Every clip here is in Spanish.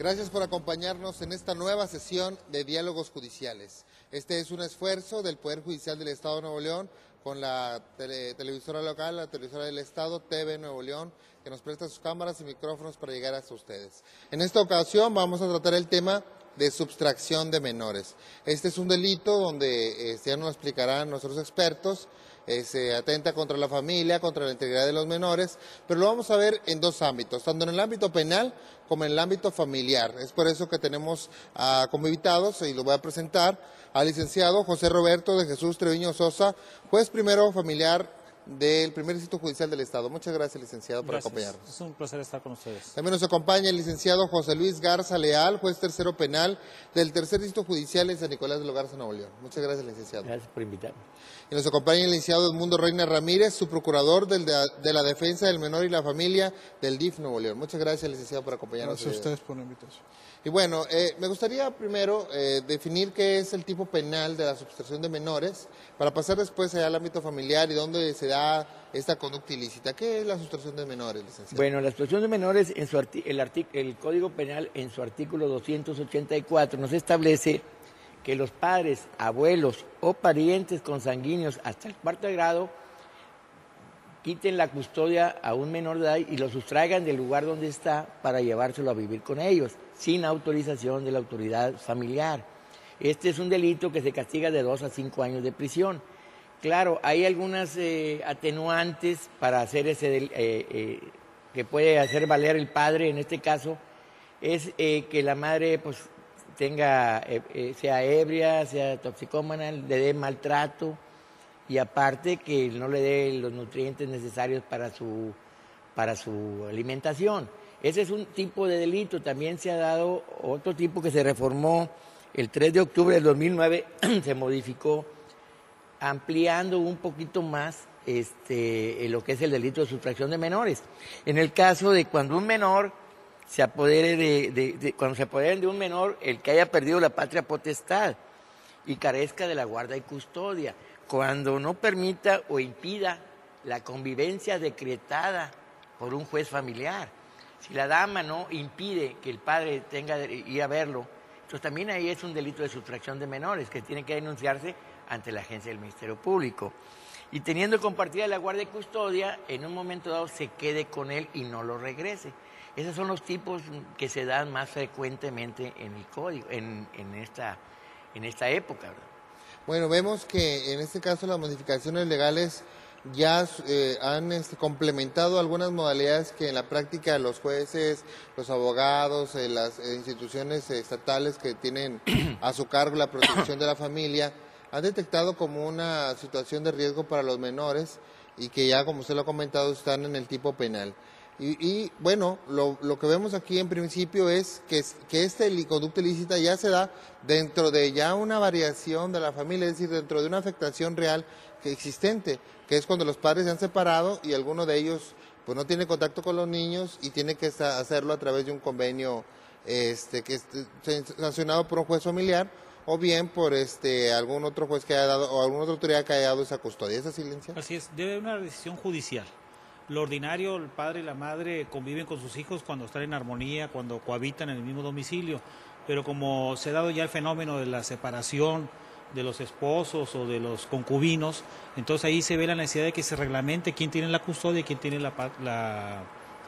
Gracias por acompañarnos en esta nueva sesión de Diálogos Judiciales. Este es un esfuerzo del Poder Judicial del Estado de Nuevo León con la televisora local, la televisora del Estado, TV Nuevo León, que nos presta sus cámaras y micrófonos para llegar hasta ustedes. En esta ocasión vamos a tratar el tema de sustracción de menores. Este es un delito donde, ya nos lo explicarán nuestros expertos, se atenta contra la familia, contra la integridad de los menores, pero lo vamos a ver en dos ámbitos, tanto en el ámbito penal como en el ámbito familiar. Es por eso que tenemos como invitados, y lo voy a presentar, al licenciado José Roberto de Jesús Treviño Sosa, juez primero familiar del Primer Distrito Judicial del Estado. Muchas gracias, licenciado, por acompañarnos. Es un placer estar con ustedes. También nos acompaña el licenciado José Luis Garza Leal, juez tercero penal del Tercer Distrito Judicial en San Nicolás de los Garza, Nuevo León. Muchas gracias, licenciado. Gracias por invitarme. Y nos acompaña el licenciado Edmundo Reina Ramírez, su procurador de la defensa del menor y la familia del DIF Nuevo León. Muchas gracias, licenciado, por acompañarnos. Gracias a ustedes por la invitación. Y bueno, me gustaría primero definir qué es el tipo penal de la sustracción de menores, para pasar después al ámbito familiar y dónde se da esta conducta ilícita. ¿Qué es la sustracción de menores, licenciado? Bueno, la sustracción de menores, en el Código Penal, en su artículo 284, nos establece que los padres, abuelos o parientes consanguíneos hasta el cuarto grado quiten la custodia a un menor de edad y lo sustraigan del lugar donde está para llevárselo a vivir con ellos, sin autorización de la autoridad familiar. Este es un delito que se castiga de 2 a 5 años de prisión. Claro, hay algunas atenuantes para hacer que puede hacer valer el padre, en este caso, es que la madre pues sea ebria, sea toxicómana, le dé maltrato, y aparte que no le dé los nutrientes necesarios para su alimentación. Ese es un tipo de delito. También se ha dado otro tipo que se reformó el 3 de octubre del 2009, se modificó, ampliando un poquito más lo que es el delito de sustracción de menores. En el caso de cuando un menor se apodere cuando se apoderen de un menor, el que haya perdido la patria potestad y carezca de la guarda y custodia, cuando no permita o impida la convivencia decretada por un juez familiar. Si la dama no impide que el padre tenga que ir a verlo, entonces también ahí es un delito de sustracción de menores que tiene que denunciarse ante la agencia del Ministerio Público. Y teniendo compartida la guardia y custodia, en un momento dado se quede con él y no lo regrese. Esos son los tipos que se dan más frecuentemente en el código, en esta época, ¿verdad? Bueno, vemos que en este caso las modificaciones legales ya han complementado algunas modalidades que en la práctica los jueces, los abogados, las instituciones estatales que tienen a su cargo la protección de la familia han detectado como una situación de riesgo para los menores y que ya, como usted lo ha comentado, están en el tipo penal. Y bueno, lo que vemos aquí en principio es que esta conducta ilícita ya se da dentro de ya una variación de la familia, es decir, dentro de una afectación real existente, que es cuando los padres se han separado y alguno de ellos pues no tiene contacto con los niños y tiene que hacerlo a través de un convenio que es sancionado por un juez familiar o bien por algún otro juez que haya dado o alguna otra autoridad que haya dado esa custodia. ¿Esa silencia? Así es, debe haber una decisión judicial. Lo ordinario, el padre y la madre conviven con sus hijos cuando están en armonía, cuando cohabitan en el mismo domicilio, pero como se ha dado ya el fenómeno de la separación de los esposos o de los concubinos, entonces ahí se ve la necesidad de que se reglamente quién tiene la custodia y quién tiene el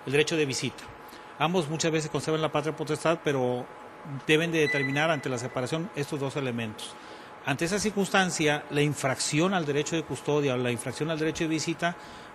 derecho de visita. Ambos muchas veces conservan la patria potestad, pero deben de determinar ante la separación estos dos elementos. Ante esa circunstancia, la infracción al derecho de custodia o la infracción al derecho de visita,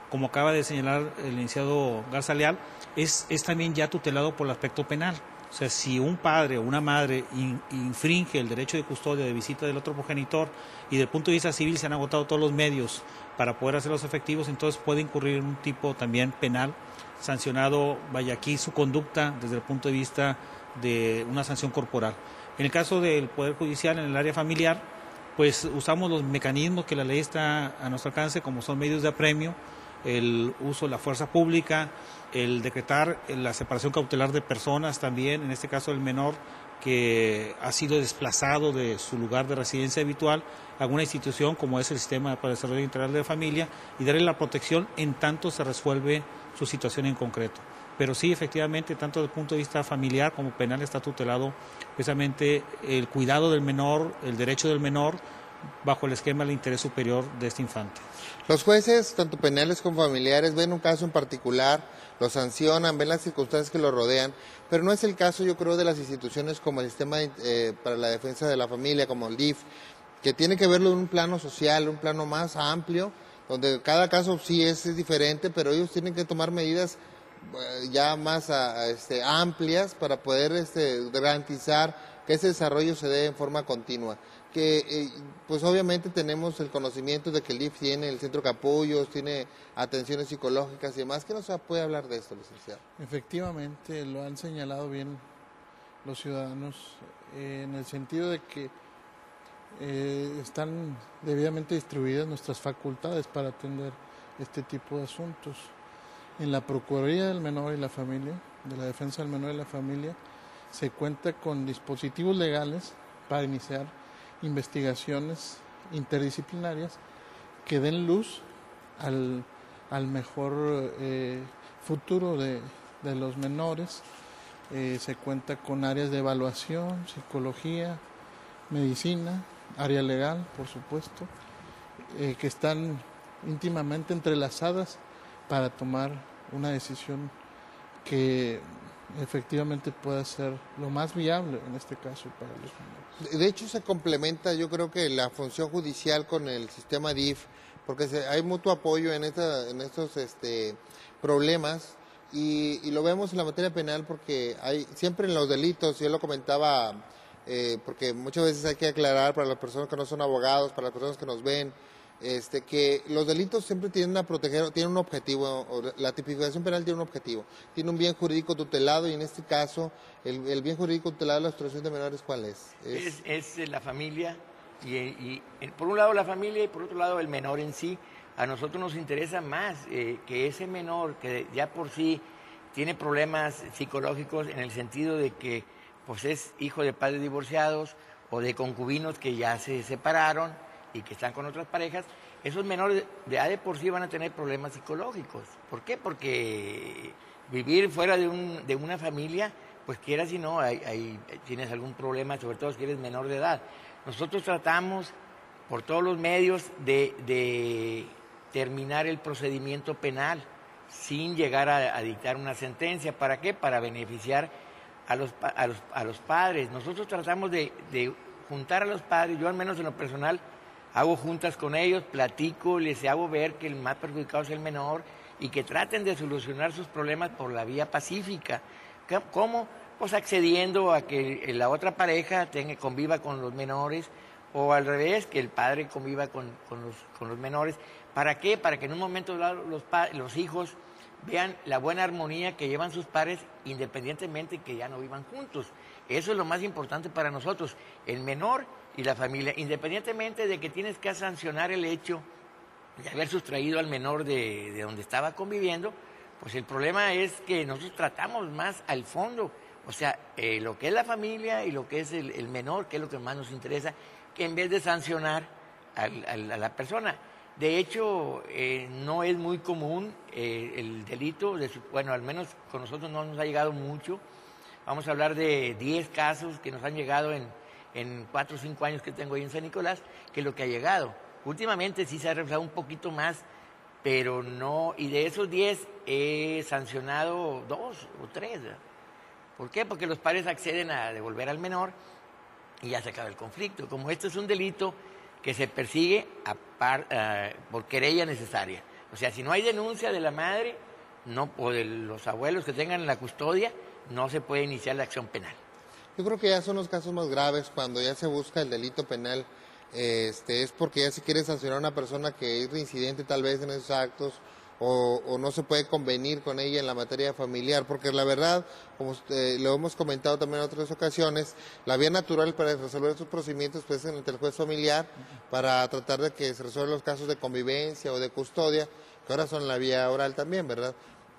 como acaba de señalar el licenciado Garza Leal, es también ya tutelado por el aspecto penal. O sea, si un padre o una madre infringe el derecho de custodia de visita del otro progenitor y desde el punto de vista civil se han agotado todos los medios para poder hacerlos efectivos, entonces puede incurrir en un tipo también penal sancionado, vaya aquí su conducta desde el punto de vista de una sanción corporal. En el caso del Poder Judicial en el área familiar, pues usamos los mecanismos que la ley está a nuestro alcance, como son medios de apremio, el uso de la fuerza pública, el decretar la separación cautelar de personas también, en este caso el menor que ha sido desplazado de su lugar de residencia habitual a alguna institución como es el Sistema para el Desarrollo Integral de la Familia y darle la protección en tanto se resuelve su situación en concreto. Pero sí, efectivamente, tanto desde el punto de vista familiar como penal está tutelado precisamente el cuidado del menor, el derecho del menor, bajo el esquema del interés superior de este infante. Los jueces, tanto penales como familiares, ven un caso en particular, lo sancionan, ven las circunstancias que lo rodean, pero no es el caso, yo creo, de las instituciones como el Sistema para la Defensa de la Familia, como el DIF, que tiene que verlo en un plano social, un plano más amplio, donde cada caso sí es diferente, pero ellos tienen que tomar medidas ya más amplias para poder garantizar que ese desarrollo se dé en forma continua. Que pues obviamente tenemos el conocimiento de que el DIF tiene el Centro Capullos, tiene atenciones psicológicas y demás. ¿Qué nos puede hablar de esto, licenciado? Efectivamente, lo han señalado bien los ciudadanos, en el sentido de que están debidamente distribuidas nuestras facultades para atender este tipo de asuntos. En la Procuraduría del Menor y la Familia, de la Defensa del Menor y la Familia, se cuenta con dispositivos legales para iniciar investigaciones interdisciplinarias que den luz al mejor futuro de los menores. Se cuenta con áreas de evaluación, psicología, medicina, área legal, por supuesto, que están íntimamente entrelazadas para tomar una decisión que efectivamente pueda ser lo más viable en este caso para los menores. De hecho, se complementa, yo creo que la función judicial con el sistema DIF, porque hay mutuo apoyo en estos problemas y lo vemos en la materia penal porque hay siempre en los delitos, yo lo comentaba, porque muchas veces hay que aclarar para las personas que no son abogados, para las personas que nos ven, que los delitos siempre tienden a proteger, tienen un objetivo, la tipificación penal tiene un objetivo, tiene un bien jurídico tutelado y en este caso el bien jurídico tutelado de la extorsión de menores, ¿cuál es? Es la familia y por un lado la familia y por otro lado el menor en sí. A nosotros nos interesa más que ese menor que ya por sí tiene problemas psicológicos en el sentido de que pues es hijo de padres divorciados o de concubinos que ya se separaron y que están con otras parejas, esos menores de por sí van a tener problemas psicológicos. ¿Por qué? Porque vivir fuera de una familia, pues quieras y no, tienes algún problema, sobre todo si eres menor de edad. Nosotros tratamos por todos los medios de terminar el procedimiento penal sin llegar a dictar una sentencia. ¿Para qué? Para beneficiar a los padres. Nosotros tratamos de juntar a los padres, yo al menos en lo personal, hago juntas con ellos, platico, les hago ver que el más perjudicado es el menor y que traten de solucionar sus problemas por la vía pacífica. ¿Cómo? Pues accediendo a que la otra pareja conviva con los menores o al revés, que el padre conviva con los menores. ¿Para qué? Para que en un momento dado los hijos vean la buena armonía que llevan sus padres independientemente que ya no vivan juntos. Eso es lo más importante para nosotros, el menor y la familia, independientemente de que tienes que sancionar el hecho de haber sustraído al menor de donde estaba conviviendo, pues el problema es que nosotros tratamos más al fondo, o sea, lo que es la familia y lo que es el menor, que es lo que más nos interesa, que en vez de sancionar a la persona. De hecho, no es muy común el delito, bueno, al menos con nosotros no nos ha llegado mucho. Vamos a hablar de 10 casos que nos han llegado en 4 o 5 años que tengo ahí en San Nicolás, que es lo que ha llegado. Últimamente sí se ha reflejado un poquito más, pero no, y de esos 10 he sancionado 2 o 3. ¿Verdad? ¿Por qué? Porque los padres acceden a devolver al menor y ya se acaba el conflicto. Como esto es un delito que se persigue por querella necesaria. O sea, si no hay denuncia de la madre o de los abuelos que tengan la custodia, no se puede iniciar la acción penal. Yo creo que ya son los casos más graves cuando ya se busca el delito penal, es porque ya se quiere sancionar a una persona que es reincidente tal vez en esos actos o no se puede convenir con ella en la materia familiar, porque la verdad, como lo hemos comentado también en otras ocasiones, la vía natural para resolver estos procedimientos pues, es ante el juez familiar para tratar de que se resuelvan los casos de convivencia o de custodia, que ahora son la vía oral también, ¿verdad?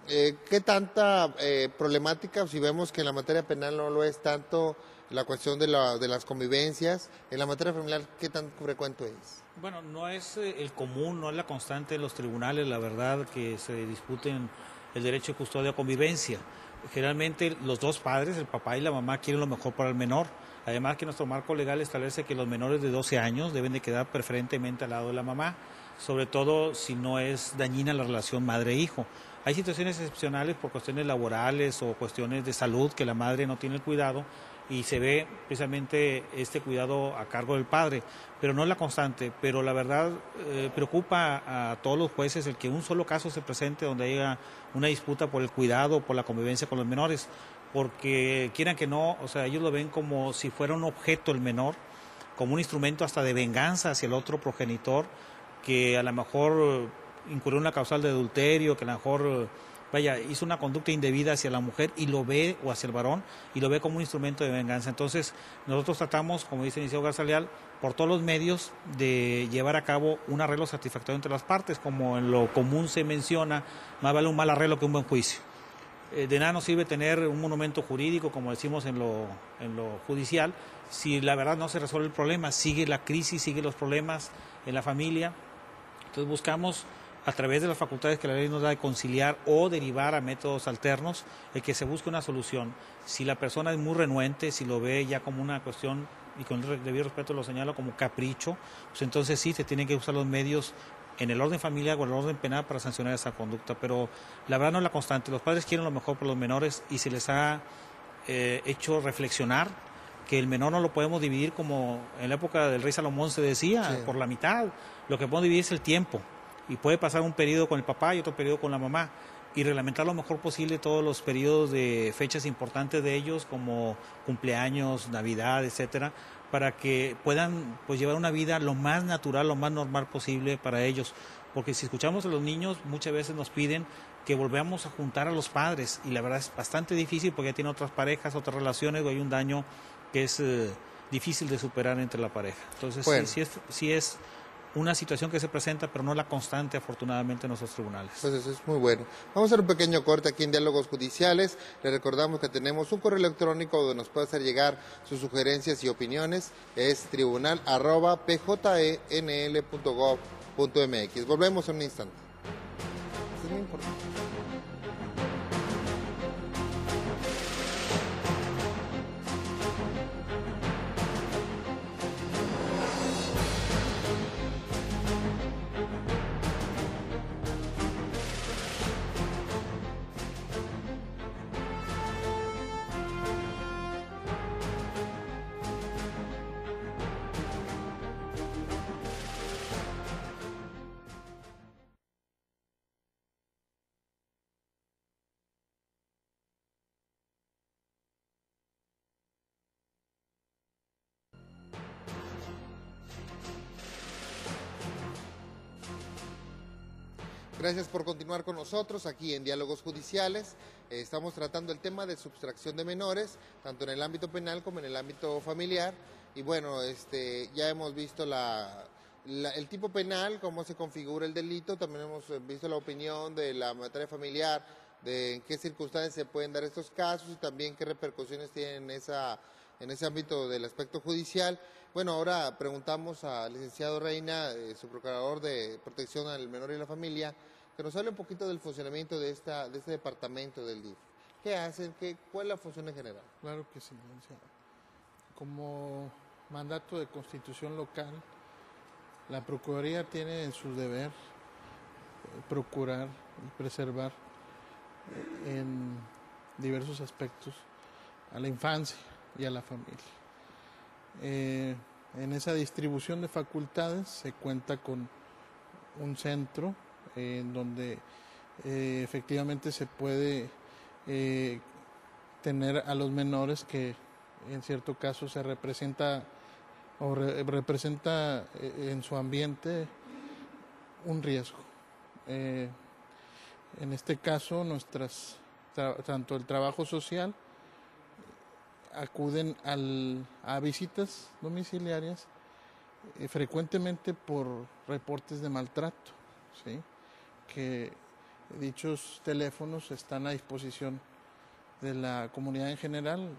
¿Qué tanta problemática, si vemos que en la materia penal no lo es tanto la cuestión de las convivencias, en la materia familiar, qué tan frecuente es? Bueno, no es el común, no es la constante de los tribunales, la verdad, que se disputen el derecho de custodia o convivencia. Generalmente los dos padres, el papá y la mamá, quieren lo mejor para el menor. Además que nuestro marco legal establece que los menores de 12 años deben de quedar preferentemente al lado de la mamá, sobre todo si no es dañina la relación madre-hijo. Hay situaciones excepcionales por cuestiones laborales o cuestiones de salud que la madre no tiene el cuidado y se ve precisamente este cuidado a cargo del padre, pero no es la constante. Pero la verdad preocupa a todos los jueces el que un solo caso se presente donde haya una disputa por el cuidado, por la convivencia con los menores, porque quieran que no, o sea, ellos lo ven como si fuera un objeto el menor, como un instrumento hasta de venganza hacia el otro progenitor, que a lo mejor incurrió en una causal de adulterio, que a lo mejor hizo una conducta indebida hacia la mujer y lo ve, o hacia el varón, y lo ve como un instrumento de venganza. Entonces, nosotros tratamos, como dice el licenciado Garza Leal, por todos los medios de llevar a cabo un arreglo satisfactorio entre las partes, como en lo común se menciona, más vale un mal arreglo que un buen juicio. De nada nos sirve tener un monumento jurídico, como decimos en lo judicial, si la verdad no se resuelve el problema, sigue la crisis, sigue los problemas en la familia. Entonces buscamos, a través de las facultades que la ley nos da de conciliar o derivar a métodos alternos, el que se busque una solución. Si la persona es muy renuente, si lo ve ya como una cuestión, y con el debido respeto lo señalo como capricho, pues entonces sí se tienen que usar los medios en el orden familiar o en el orden penal para sancionar esa conducta. Pero la verdad no es la constante. Los padres quieren lo mejor para los menores y se les ha hecho reflexionar que el menor no lo podemos dividir como en la época del rey Salomón se decía, sí, por la mitad. Lo que podemos dividir es el tiempo. Y puede pasar un periodo con el papá y otro periodo con la mamá. Y reglamentar lo mejor posible todos los periodos de fechas importantes de ellos, como cumpleaños, Navidad, etcétera, para que puedan pues llevar una vida lo más natural, lo más normal posible para ellos. Porque si escuchamos a los niños, muchas veces nos piden que volvamos a juntar a los padres. Y la verdad es bastante difícil porque ya tienen otras parejas, otras relaciones, o hay un daño que es difícil de superar entre la pareja. Entonces, bueno, sí es una situación que se presenta, pero no la constante, afortunadamente, en nuestros tribunales. Pues eso es muy bueno. Vamos a hacer un pequeño corte aquí en Diálogos Judiciales. Le recordamos que tenemos un correo electrónico donde nos puede hacer llegar sus sugerencias y opiniones. Es tribunal@pjnl.gov.mx. Volvemos en un instante. Es muy importante. Gracias por continuar con nosotros aquí en Diálogos Judiciales. Estamos tratando el tema de sustracción de menores, tanto en el ámbito penal como en el ámbito familiar. Y bueno, ya hemos visto el tipo penal, cómo se configura el delito. También hemos visto la opinión de la materia familiar, de en qué circunstancias se pueden dar estos casos y también qué repercusiones tienen en ese ámbito del aspecto judicial. Bueno, ahora preguntamos al licenciado Reina, su procurador de protección al menor y la familia, que nos hable un poquito del funcionamiento de este departamento del DIF. ¿Qué hacen? ¿Cuál es la función en general? Claro que sí, licenciado. Como mandato de constitución local, la Procuraduría tiene en su deber procurar y preservar en diversos aspectos a la infancia y a la familia. En esa distribución de facultades se cuenta con un centro en donde efectivamente se puede tener a los menores que en cierto caso se representa o representa en su ambiente un riesgo. En este caso tanto el trabajo social acuden a visitas domiciliarias frecuentemente por reportes de maltrato, ¿sí? Que dichos teléfonos están a disposición de la comunidad en general,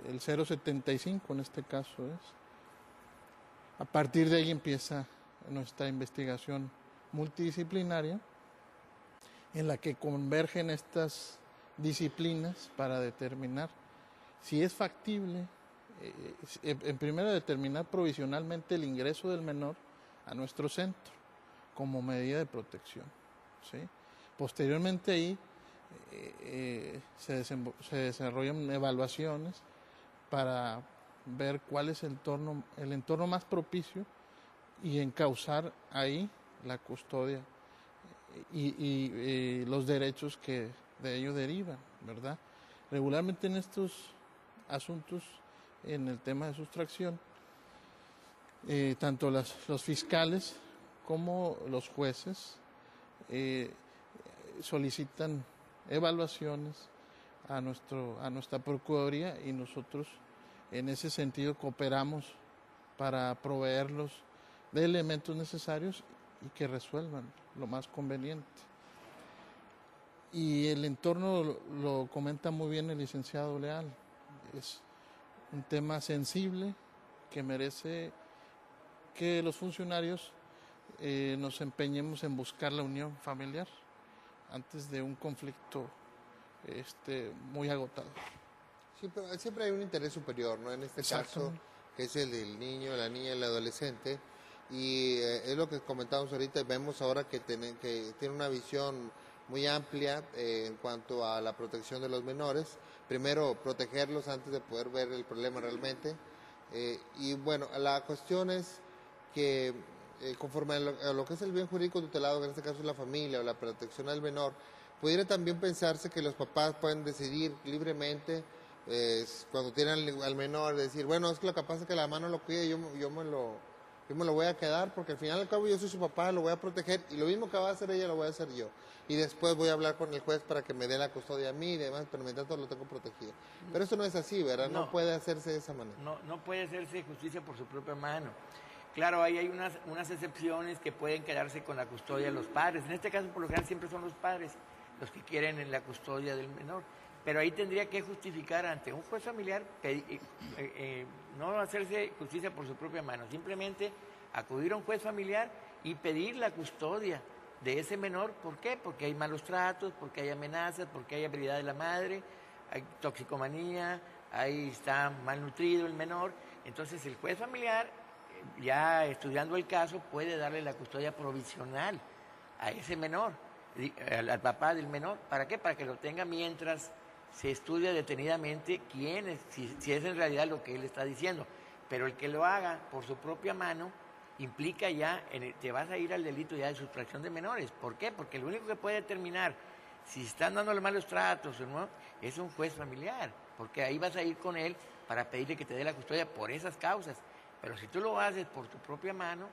el 075 en este caso es. A partir de ahí empieza nuestra investigación multidisciplinaria en la que convergen estas disciplinas para determinar si es factible, en primero determinar provisionalmente el ingreso del menor a nuestro centro como medida de protección, ¿sí? Posteriormente ahí se desarrollan evaluaciones para ver cuál es el entorno más propicio y encauzar ahí la custodia y los derechos que de ello derivan, ¿verdad? Regularmente en estos asuntos, en el tema de sustracción, tanto los fiscales como los jueces solicitan evaluaciones a nuestra Procuraduría y nosotros en ese sentido cooperamos para proveerlos de elementos necesarios y que resuelvan lo más conveniente. Y el entorno lo comenta muy bien el licenciado Leal. Es un tema sensible que merece que los funcionarios nos empeñemos en buscar la unión familiar antes de un conflicto muy agotado. Sí, pero siempre hay un interés superior, ¿no? En este caso, que es el del niño, la niña, el adolescente. Y es lo que comentábamos ahorita, vemos ahora que tiene una visión muy amplia en cuanto a la protección de los menores. Primero, protegerlos antes de poder ver el problema realmente. Y bueno, la cuestión es que conforme a lo que es el bien jurídico tutelado, que en este caso es la familia o la protección al menor, pudiera también pensarse que los papás pueden decidir libremente cuando tienen al menor, decir, bueno, es que lo que pasa es que la mamá no lo cuide, yo me lo voy a quedar, porque al final y al cabo yo soy su papá, lo voy a proteger, y lo mismo que va a hacer ella lo voy a hacer yo. Y después voy a hablar con el juez para que me dé la custodia a mí y demás, pero mientras tanto lo tengo protegido. Pero eso no es así, ¿verdad? No puede hacerse de esa manera. No puede hacerse justicia por su propia mano. Claro, ahí hay unas excepciones que pueden quedarse con la custodia de los padres. En este caso, por lo general, siempre son los padres los que quieren la custodia del menor. Pero ahí tendría que justificar ante un juez familiar, no hacerse justicia por su propia mano, simplemente acudir a un juez familiar y pedir la custodia de ese menor. ¿Por qué? Porque hay malos tratos, porque hay amenazas, porque hay habilidad de la madre, hay toxicomanía, ahí está malnutrido el menor. Entonces el juez familiar, ya estudiando el caso, puede darle la custodia provisional a ese menor, al papá del menor. ¿Para qué? Para que lo tenga mientras se estudia detenidamente quién es, si es en realidad lo que él está diciendo. Pero el que lo haga por su propia mano implica ya, te vas a ir al delito ya de sustracción de menores. ¿Por qué? Porque lo único que puede determinar si están dándole malos tratos o no es un juez familiar, porque ahí vas a ir con él para pedirle que te dé la custodia por esas causas. Pero si tú lo haces por tu propia mano,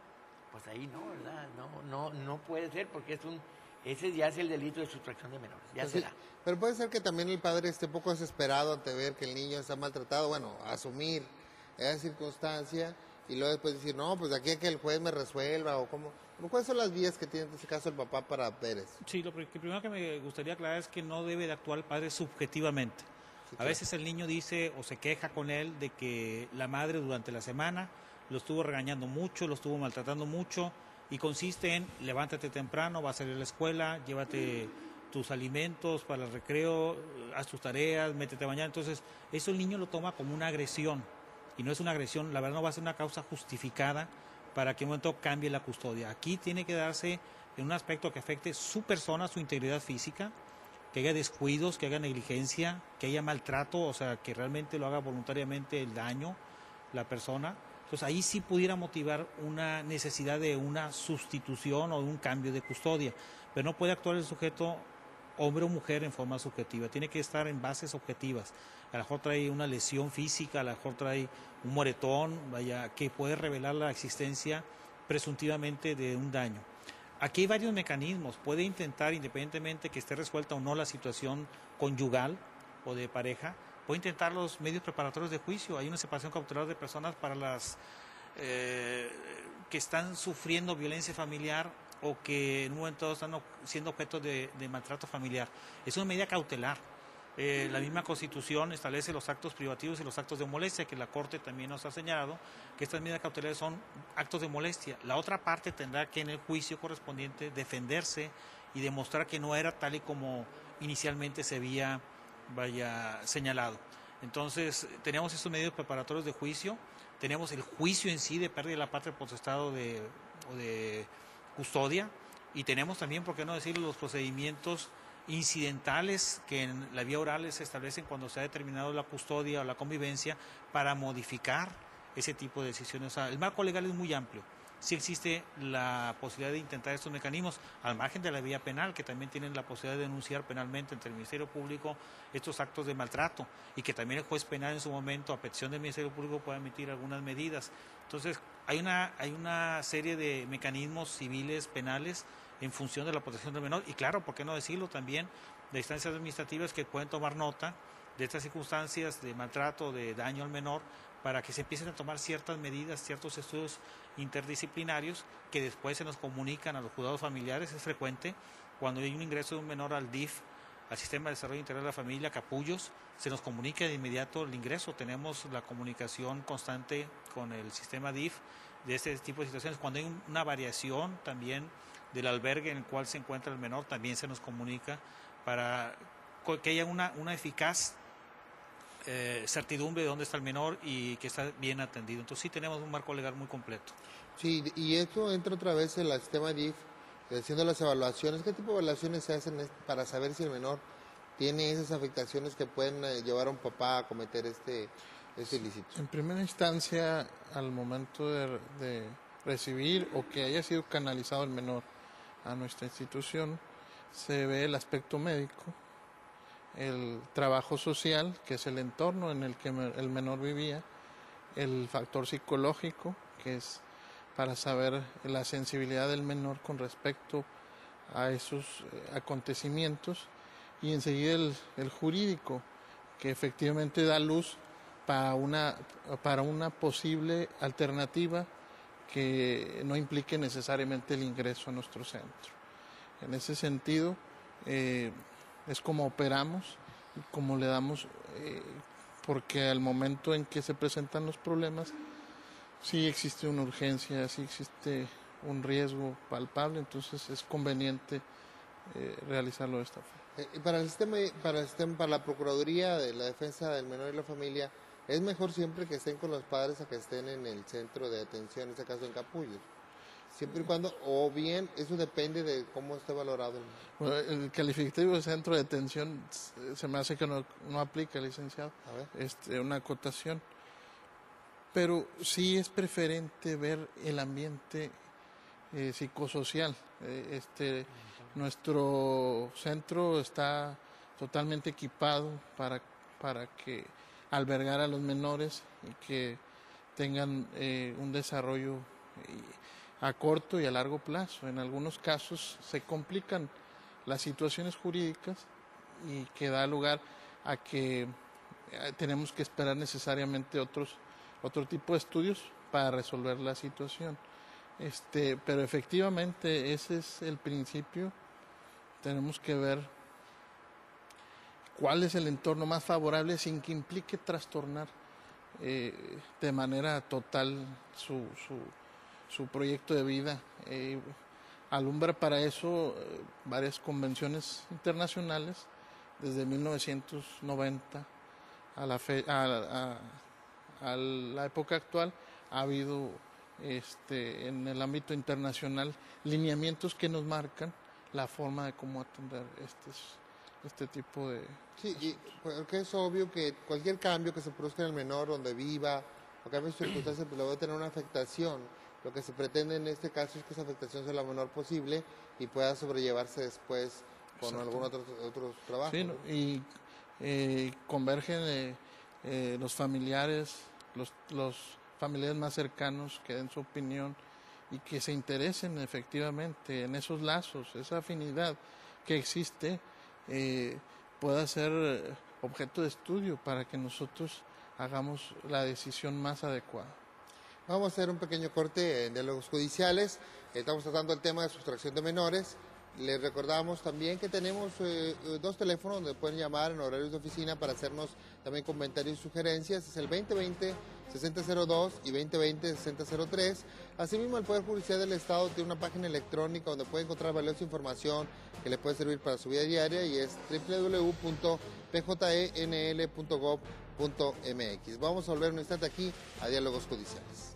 pues ahí no, ¿verdad? No puede ser, porque ese ya es el delito de sustracción de menores, ya será. Pero puede ser que también el padre esté poco desesperado ante ver que el niño está maltratado, bueno, asumir esa circunstancia y luego después decir, no, pues de aquí a que el juez me resuelva, o cómo. ¿Cuáles son las vías que tiene en este caso el papá para ver eso? Sí, lo primero que me gustaría aclarar es que no debe de actuar el padre subjetivamente. Sí, claro. A veces el niño dice o se queja con él de que la madre durante la semana lo estuvo regañando mucho, lo estuvo maltratando mucho, y consiste en levántate temprano, vas a ir a la escuela, llévate tus alimentos para el recreo, haz tus tareas, métete a bañar. Entonces eso el niño lo toma como una agresión, y no es una agresión, la verdad no va a ser una causa justificada para que en un momento cambie la custodia. Aquí tiene que darse en un aspecto que afecte su persona, su integridad física, que haya descuidos, que haya negligencia, que haya maltrato, o sea, que realmente lo haga voluntariamente el daño la persona. Entonces ahí sí pudiera motivar una necesidad de una sustitución o de un cambio de custodia, pero no puede actuar el sujeto, hombre o mujer, en forma subjetiva, tiene que estar en bases objetivas. A lo mejor trae una lesión física, a lo mejor trae un moretón, que puede revelar la existencia presuntivamente de un daño. Aquí hay varios mecanismos, puede intentar, independientemente que esté resuelta o no la situación conyugal o de pareja, puede intentar los medios preparatorios de juicio. Hay una separación cautelar de personas para las que están sufriendo violencia familiar o que en un momento están siendo objeto de maltrato familiar. Es una medida cautelar. La misma Constitución establece los actos privativos y los actos de molestia, que la Corte también nos ha señalado que estas medidas cautelares son actos de molestia. La otra parte tendrá que en el juicio correspondiente defenderse y demostrar que no era tal y como inicialmente se había señalado. Entonces, tenemos estos medios preparatorios de juicio, tenemos el juicio en sí de pérdida de la patria potestad o de custodia, y tenemos también, por qué no decirlo, los procedimientos incidentales que en la vía oral se establecen cuando se ha determinado la custodia o la convivencia para modificar ese tipo de decisiones. O sea, el marco legal es muy amplio. Sí existe la posibilidad de intentar estos mecanismos, al margen de la vía penal, que también tienen la posibilidad de denunciar penalmente ante el Ministerio Público estos actos de maltrato, y que también el juez penal en su momento, a petición del Ministerio Público, pueda emitir algunas medidas. Entonces, hay una serie de mecanismos civiles, penales, en función de la protección del menor, y claro, ¿por qué no decirlo también, de instancias administrativas que pueden tomar nota de estas circunstancias de maltrato, de daño al menor, para que se empiecen a tomar ciertas medidas, ciertos estudios interdisciplinarios que después se nos comunican a los juzgados familiares. Es frecuente cuando hay un ingreso de un menor al DIF, al Sistema de Desarrollo Integral de la Familia, Capullos, se nos comunica de inmediato el ingreso. Tenemos la comunicación constante con el sistema DIF de este tipo de situaciones. Cuando hay una variación también del albergue en el cual se encuentra el menor, también se nos comunica para que haya una eficaz certidumbre de dónde está el menor y que está bien atendido. Entonces sí tenemos un marco legal muy completo. Sí, y esto entra otra vez en el sistema DIF, haciendo las evaluaciones. ¿Qué tipo de evaluaciones se hacen para saber si el menor tiene esas afectaciones que pueden llevar a un papá a cometer este ilícito? En primera instancia, al momento de recibir o que haya sido canalizado el menor a nuestra institución, se ve el aspecto médico, el trabajo social, que es el entorno en el que el menor vivía, el factor psicológico, que es para saber la sensibilidad del menor con respecto a esos acontecimientos, y enseguida el jurídico, que efectivamente da luz para una posible alternativa que no implique necesariamente el ingreso a nuestro centro. En ese sentido, es como operamos y como le damos, porque al momento en que se presentan los problemas, sí existe una urgencia, sí existe un riesgo palpable, entonces es conveniente realizarlo de esta forma. Para la Procuraduría de la Defensa del Menor y la Familia, ¿es mejor siempre que estén con los padres a que estén en el centro de atención, en este caso en Capullos? Siempre y cuando, o bien, eso depende de cómo esté valorado. Bueno, el calificativo de centro de detención se me hace que no aplica, licenciado. A ver. Una acotación. Pero sí es preferente ver el ambiente psicosocial. Nuestro centro está totalmente equipado para que albergar a los menores y que tengan un desarrollo a corto y a largo plazo. En algunos casos se complican las situaciones jurídicas y que da lugar a que tenemos que esperar necesariamente otro tipo de estudios para resolver la situación. Pero efectivamente ese es el principio. Tenemos que ver cuál es el entorno más favorable sin que implique trastornar de manera total su proyecto de vida. Alumbra para eso varias convenciones internacionales desde 1990 a la época actual. Ha habido en el ámbito internacional lineamientos que nos marcan la forma de cómo atender este tipo de... Sí, y porque es obvio que cualquier cambio que se produzca en el menor donde viva o cambio de circunstancias, pues le va a tener una afectación. Lo que se pretende en este caso es que esa afectación sea la menor posible y pueda sobrellevarse después con algún otro trabajo. Sí, ¿no? Y convergen los familiares, los familiares más cercanos que den su opinión y que se interesen efectivamente en esos lazos, esa afinidad que existe, pueda ser objeto de estudio para que nosotros hagamos la decisión más adecuada. Vamos a hacer un pequeño corte en diálogos judiciales. Estamos tratando el tema de sustracción de menores Les recordamos también que tenemos 2 teléfonos donde pueden llamar en horarios de oficina para hacernos también comentarios y sugerencias. Es el 2020-6002 y 2020-6003. Asimismo, el Poder Judicial del Estado tiene una página electrónica donde puede encontrar valiosa información que le puede servir para su vida diaria y es www.pjnl.gov.mx. Vamos a volver un instante aquí a Diálogos Judiciales.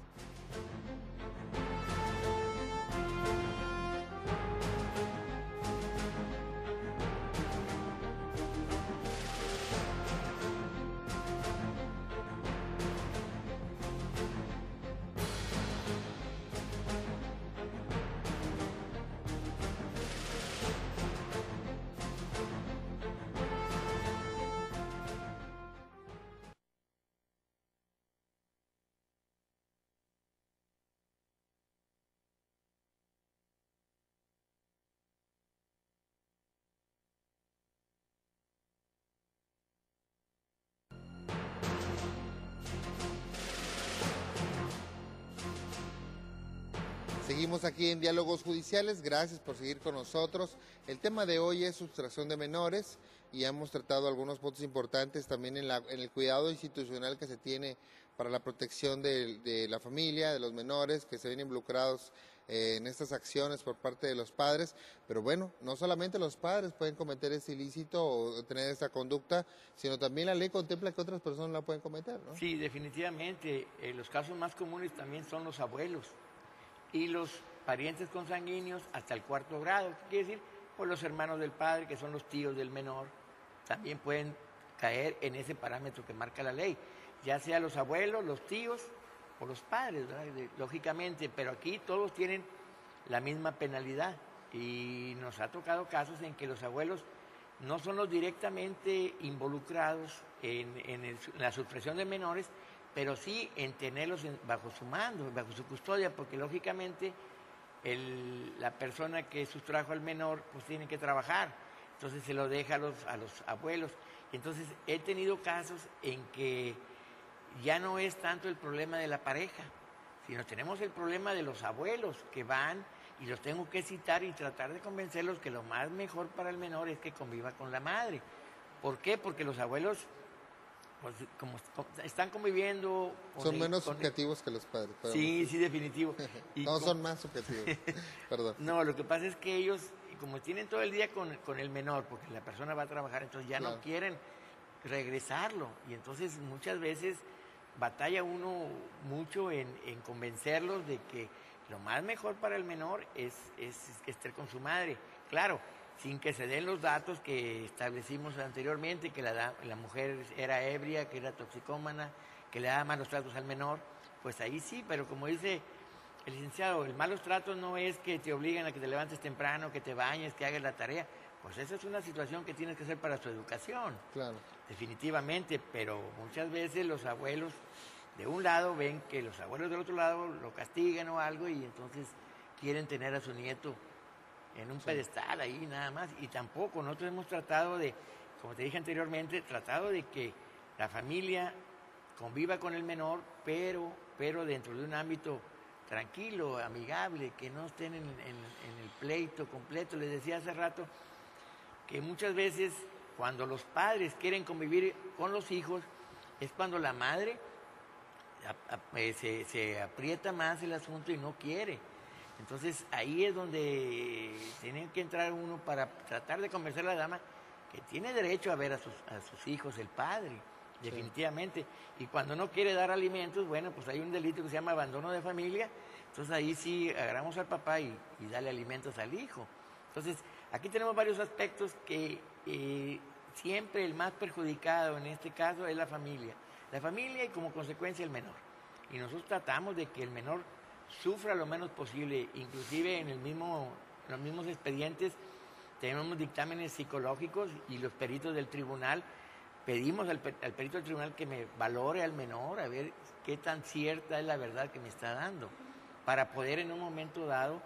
Seguimos aquí en Diálogos Judiciales, gracias por seguir con nosotros. El tema de hoy es sustracción de menores y hemos tratado algunos puntos importantes también en el cuidado institucional que se tiene para la protección de la familia, de los menores que se ven involucrados en estas acciones por parte de los padres. Pero bueno, no solamente los padres pueden cometer este ilícito o tener esta conducta, sino también la ley contempla que otras personas la pueden cometer, ¿no? Sí, definitivamente. Los casos más comunes también son los abuelos y los parientes consanguíneos hasta el 4º grado. ¿Qué quiere decir? Pues los hermanos del padre, que son los tíos del menor, también pueden caer en ese parámetro que marca la ley, ya sea los abuelos, los tíos o los padres, ¿verdad? Lógicamente, pero aquí todos tienen la misma penalidad y nos ha tocado casos en que los abuelos no son los directamente involucrados en la sustracción de menores, pero sí en tenerlos bajo su mando, bajo su custodia, porque lógicamente la persona que sustrajo al menor pues tiene que trabajar, entonces se lo deja a los abuelos. Entonces he tenido casos en que ya no es tanto el problema de la pareja, sino tenemos el problema de los abuelos que van y los tengo que citar y tratar de convencerlos que lo más mejor para el menor es que conviva con la madre. ¿Por qué? Porque los abuelos, pues, como están conviviendo... Son menos subjetivos que los padres. Sí, sí, definitivo. No, son más subjetivos. Perdón. No, lo que pasa es que ellos, como tienen todo el día con el menor, porque la persona va a trabajar, entonces ya no quieren regresarlo. Y entonces muchas veces batalla uno mucho en convencerlos de que lo más mejor para el menor es estar con su madre. Claro, sin que se den los datos que establecimos anteriormente, que la mujer era ebria, que era toxicómana, que le daba malos tratos al menor, pues ahí sí, pero como dice el licenciado, el malos tratos no es que te obliguen a que te levantes temprano, que te bañes, que hagas la tarea, pues esa es una situación que tienes que hacer para su educación. Claro. Definitivamente, pero muchas veces los abuelos de un lado ven que los abuelos del otro lado lo castigan o algo y entonces quieren tener a su nieto en un pedestal ahí nada más, y tampoco nosotros hemos tratado de, como te dije anteriormente, tratado de que la familia conviva con el menor, pero dentro de un ámbito tranquilo, amigable, que no estén en el pleito completo. Les decía hace rato que muchas veces cuando los padres quieren convivir con los hijos es cuando la madre se aprieta más el asunto y no quiere. Entonces ahí es donde tiene que entrar uno para tratar de convencer a la dama que tiene derecho a ver a sus hijos, el padre, definitivamente. Y cuando no quiere dar alimentos, bueno, pues hay un delito que se llama abandono de familia. Entonces ahí sí agarramos al papá y dale alimentos al hijo. Entonces aquí tenemos varios aspectos que siempre el más perjudicado en este caso es la familia. La familia y como consecuencia el menor. Y nosotros tratamos de que el menor sufra lo menos posible, inclusive en los mismos expedientes tenemos dictámenes psicológicos y los peritos del tribunal, pedimos al perito del tribunal que me valore al menor, a ver qué tan cierta es la verdad que me está dando, para poder en un momento dado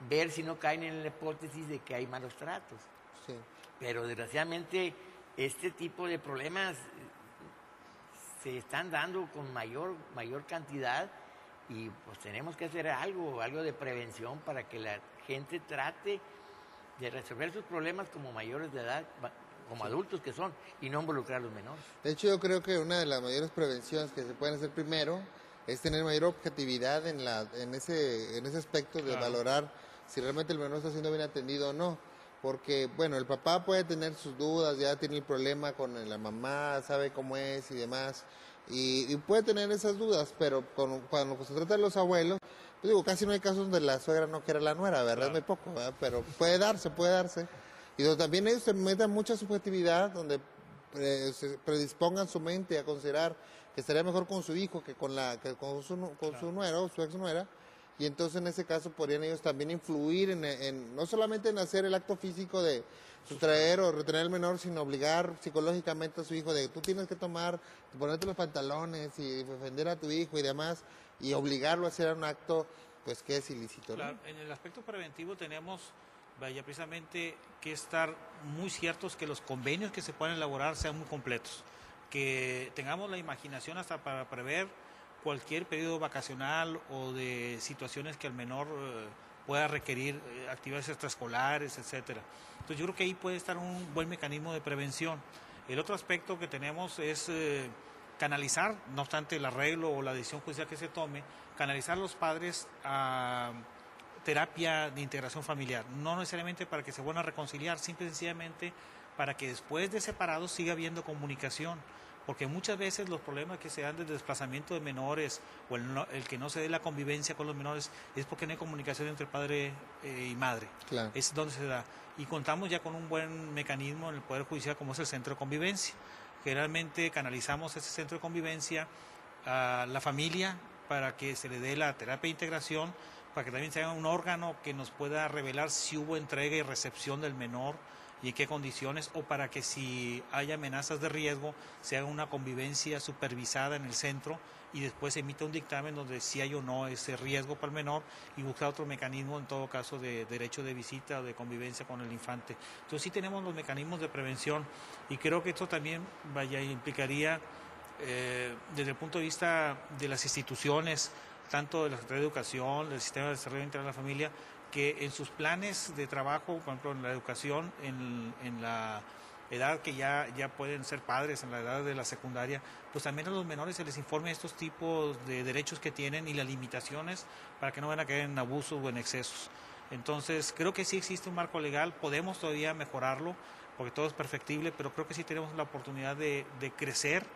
ver si no caen en la hipótesis de que hay malos tratos. Sí. Pero desgraciadamente este tipo de problemas se están dando con mayor cantidad y pues tenemos que hacer algo de prevención para que la gente trate de resolver sus problemas como mayores de edad, como adultos que son, y no involucrar a los menores. De hecho, yo creo que una de las mayores prevenciones que se pueden hacer primero es tener mayor objetividad en ese aspecto de valorar si realmente el menor está siendo bien atendido o no. Porque, bueno, el papá puede tener sus dudas, ya tiene el problema con la mamá, sabe cómo es y demás, y puede tener esas dudas, pero cuando se trata de los abuelos, pues digo, casi no hay casos donde la suegra no quiera a la nuera, ¿verdad? Muy poco, ¿verdad? Pero puede darse. Y donde también ellos se metan mucha subjetividad, donde se predispongan su mente a considerar que estaría mejor con su hijo que con su nuera o su ex nuera, y entonces en ese caso podrían ellos también influir no solamente en hacer el acto físico de sustraer o retener al menor, sino obligar psicológicamente a su hijo de tú tienes que ponerte los pantalones y defender a tu hijo y demás, y obligarlo a hacer un acto pues que es ilícito, ¿no? Claro, en el aspecto preventivo tenemos, vaya, precisamente que estar muy ciertos que los convenios que se puedan elaborar sean muy completos, que tengamos la imaginación hasta para prever cualquier periodo vacacional o de situaciones que el menor pueda requerir actividades extraescolares, etcétera. Entonces yo creo que ahí puede estar un buen mecanismo de prevención. El otro aspecto que tenemos es canalizar, no obstante el arreglo o la decisión judicial que se tome, canalizar a los padres a terapia de integración familiar, no necesariamente para que se vuelvan a reconciliar, simple y sencillamente para que después de separados siga habiendo comunicación, porque muchas veces los problemas que se dan del desplazamiento de menores o el que no se dé la convivencia con los menores es porque no hay comunicación entre padre y madre. Claro. Es donde se da. Y contamos ya con un buen mecanismo en el Poder Judicial como es el Centro de Convivencia. Generalmente canalizamos ese centro de convivencia a la familia para que se le dé la terapia de integración, para que también se haga un órgano que nos pueda revelar si hubo entrega y recepción del menor y en qué condiciones, o para que si hay amenazas de riesgo se haga una convivencia supervisada en el centro y después se emita un dictamen donde si hay o no ese riesgo para el menor y buscar otro mecanismo en todo caso de derecho de visita o de convivencia con el infante. Entonces sí tenemos los mecanismos de prevención y creo que esto también implicaría desde el punto de vista de las instituciones, tanto de la Secretaría de Educación, del Sistema de Desarrollo Integral de la Familia, que en sus planes de trabajo, por ejemplo, en la educación, en la edad que ya pueden ser padres, en la edad de la secundaria, pues también a los menores se les informe estos tipos de derechos que tienen y las limitaciones para que no vayan a caer en abusos o en excesos. Entonces, creo que sí existe un marco legal, podemos todavía mejorarlo, porque todo es perfectible, pero creo que sí tenemos la oportunidad de crecer,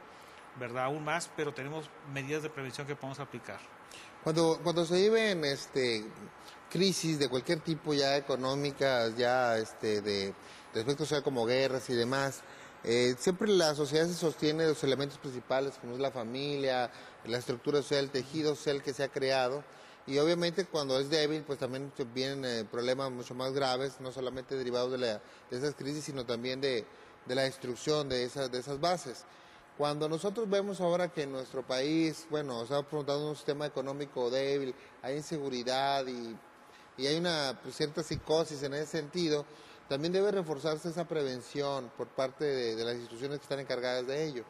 ¿verdad? Aún más, pero tenemos medidas de prevención que podemos aplicar. Cuando se vive en crisis de cualquier tipo, ya económicas, ya de aspectos social como guerras y demás, siempre la sociedad se sostiene de los elementos principales como es la familia, la estructura social, el tejido social que se ha creado, y obviamente cuando es débil pues también vienen problemas mucho más graves, no solamente derivados de esas crisis, sino también de la destrucción de esas bases. Cuando nosotros vemos ahora que en nuestro país, bueno, estamos afrontando un sistema económico débil, hay inseguridad y hay una cierta psicosis en ese sentido, también debe reforzarse esa prevención por parte de las instituciones que están encargadas de ello.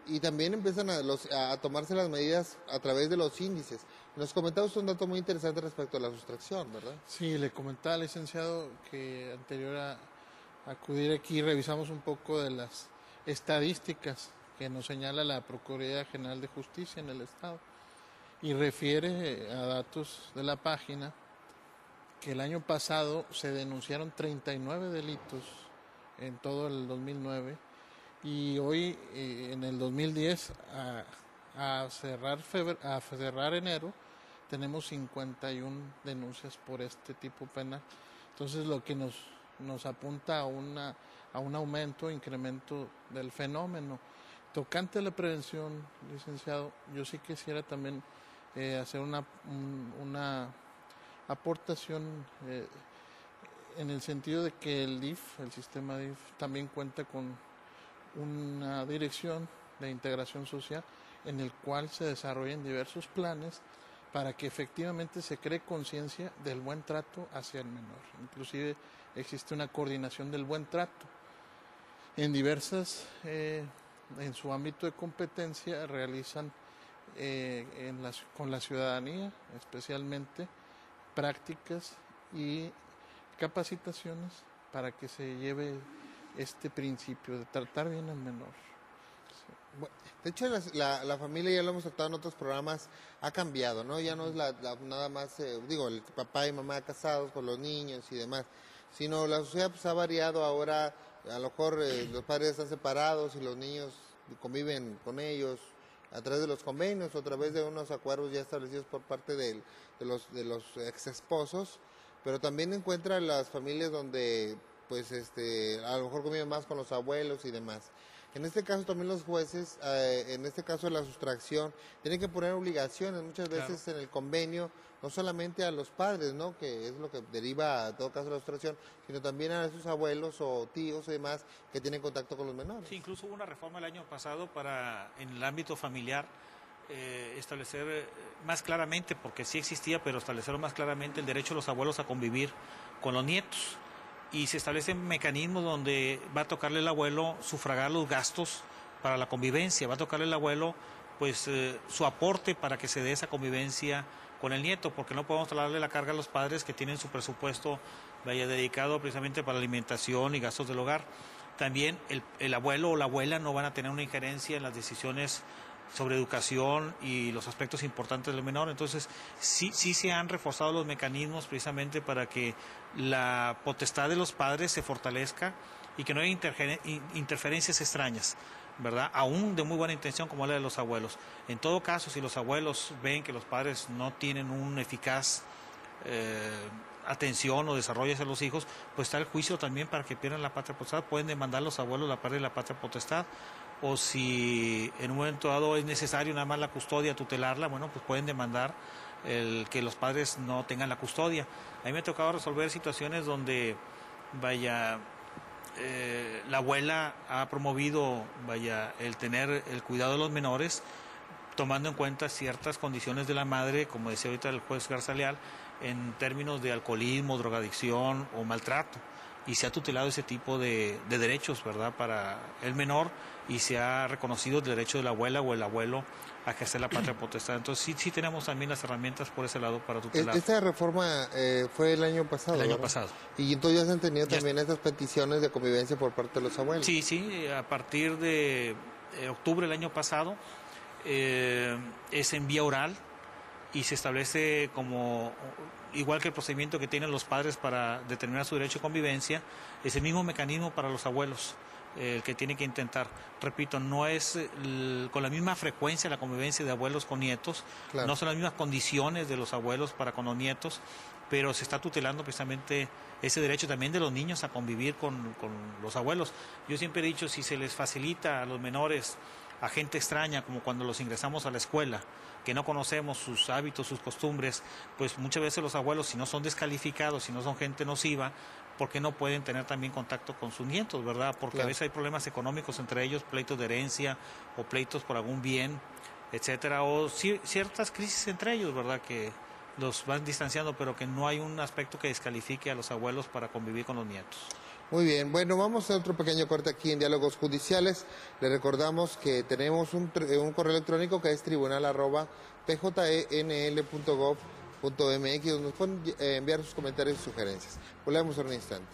Y también empiezan a tomarse las medidas a través de los índices. Nos comentaba usted un dato muy interesante respecto a la sustracción, ¿verdad? Sí, le comentaba al licenciado que anterior a acudir aquí revisamos un poco de las estadísticas que nos señala la Procuraduría General de Justicia en el Estado y refiere a datos de la página que el año pasado se denunciaron 39 delitos en todo el 2009 y hoy en el 2010 a cerrar enero tenemos 51 denuncias por este tipo penal. Entonces lo que nos apunta a un aumento, incremento del fenómeno. Tocante a la prevención, licenciado, yo sí quisiera también hacer una aportación en el sentido de que el DIF, el sistema DIF, también cuenta con una dirección de integración social en el cual se desarrollan diversos planes para que efectivamente se cree conciencia del buen trato hacia el menor. Inclusive existe una coordinación del buen trato. En diversas, en su ámbito de competencia realizan con la ciudadanía, especialmente prácticas y capacitaciones para que se lleve este principio de tratar bien al menor. De hecho, la familia, ya lo hemos tratado en otros programas, ha cambiado, ¿no? Ya no es nada más, el papá y mamá casados con los niños y demás, sino la sociedad pues, ha variado ahora. A lo mejor los padres están separados y los niños conviven con ellos a través de los convenios o a través de unos acuerdos ya establecidos por parte de los ex esposos, pero también encuentra las familias donde pues a lo mejor conviven más con los abuelos y demás. En este caso también los jueces, en este caso de la sustracción, tienen que poner obligaciones muchas veces en el convenio, no solamente a los padres, ¿no? Que es lo que deriva en todo caso de la sustracción, sino también a sus abuelos o tíos y demás que tienen contacto con los menores. Sí, incluso hubo una reforma el año pasado para, en el ámbito familiar, establecer más claramente, porque sí existía, pero establecer más claramente el derecho de los abuelos a convivir con los nietos. Y se establecen mecanismos donde va a tocarle el abuelo sufragar los gastos para la convivencia, va a tocarle el abuelo pues su aporte para que se dé esa convivencia con el nieto, porque no podemos trasladarle la carga a los padres que tienen su presupuesto dedicado precisamente para la alimentación y gastos del hogar. También el abuelo o la abuela no van a tener una injerencia en las decisiones sobre educación y los aspectos importantes del menor. Entonces, sí se han reforzado los mecanismos precisamente para que la potestad de los padres se fortalezca y que no haya interferencias extrañas, ¿verdad? Aún de muy buena intención como la de los abuelos. En todo caso, si los abuelos ven que los padres no tienen un eficaz atención o desarrollo hacia los hijos, pues está el juicio también para que pierdan la patria potestad. Pueden demandar los abuelos la pérdida de la patria potestad, o si en un momento dado es necesario nada más la custodia, tutelarla, bueno, pues pueden demandar el que los padres no tengan la custodia. A mí me ha tocado resolver situaciones donde, la abuela ha promovido, el tener el cuidado de los menores, tomando en cuenta ciertas condiciones de la madre, como decía ahorita el juez Garza Leal, en términos de alcoholismo, drogadicción o maltrato. Y se ha tutelado ese tipo de derechos, ¿verdad?, para el menor, y se ha reconocido el derecho de la abuela o el abuelo a ejercer la patria potestad. Entonces sí tenemos también las herramientas por ese lado para tutelar. Esta reforma fue el año pasado, El año ¿verdad? pasado. Y entonces ya se han tenido también estas peticiones de convivencia por parte de los abuelos. Sí, a partir de octubre del año pasado es en vía oral y se establece como, igual que el procedimiento que tienen los padres para determinar su derecho de convivencia, es el mismo mecanismo para los abuelos, el que tiene que intentar. Repito, no es con la misma frecuencia la convivencia de abuelos con nietos, claro. No son las mismas condiciones de los abuelos para con los nietos, pero se está tutelando precisamente ese derecho también de los niños a convivir con los abuelos. Yo siempre he dicho, si se les facilita a los menores a gente extraña, como cuando los ingresamos a la escuela, que no conocemos sus hábitos, sus costumbres, pues muchas veces los abuelos, si no son descalificados, si no son gente nociva, ¿por qué no pueden tener también contacto con sus nietos, verdad? Porque claro, a veces hay problemas económicos entre ellos, pleitos de herencia o pleitos por algún bien, etcétera, o ciertas crisis entre ellos, ¿verdad?, que los van distanciando, pero que no hay un aspecto que descalifique a los abuelos para convivir con los nietos. Muy bien, bueno, vamos a otro pequeño corte aquí en Diálogos Judiciales. Le recordamos que tenemos un correo electrónico que es tribunal@pjenl.gov.mx, donde nos pueden enviar sus comentarios y sugerencias. Volvemos en un instante.